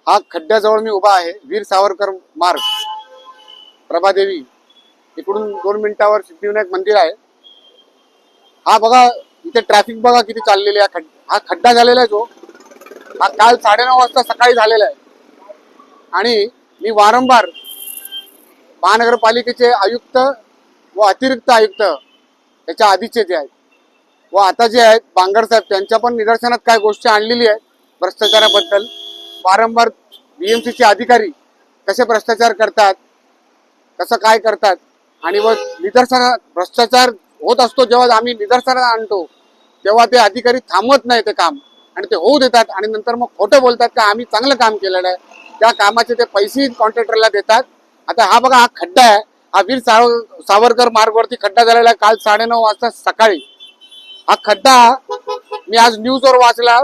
हा खड्ड्याजवळ मी उभा आहे, वीर सावरकर मार्ग, प्रभादेवी इकडून 2 मिनिटावर सिद्धिविनायक मंदिर आहे. हा बघा, इथे ट्रॅफिक बघा किती चाललेली आहे. हा खड्डा झालेला आहे जो, हा काल 9:30 वाजता सकाळी झालेला आहे. आणि मी वारंवार महानगरपालिकेचे आयुक्त व अतिरिक्त आयुक्त, त्याच्या आधीचे जे आहेत व आता जे आहेत बांगर साहेब, त्यांच्या पण निदर्शनात काय गोष्टी आणलेली आहेत भ्रष्टाचाराबद्दल. वारंवार बीएमसीचे अधिकारी कसे भ्रष्टाचार करतात, कसं काय करतात, आणि व निदर्शनात भ्रष्टाचार होत असतो जेव्हा आम्ही निदर्शनात आणतो तेव्हा ते अधिकारी थांबवत नाही ते काम, आणि ते होऊ देतात आणि नंतर मग खोटं बोलतात का आम्ही चांगलं काम केलेलं आहे. त्या कामाचे ते पैसे कॉन्ट्रॅक्टरला देतात. आता हा बघा, हा खड्डा आहे, हा वीर सावरकर मार्गवरती खड्डा झालेला आहे काल 9:30 वाजता सकाळी. हा खड्डा मी आज न्यूजवर वाचला,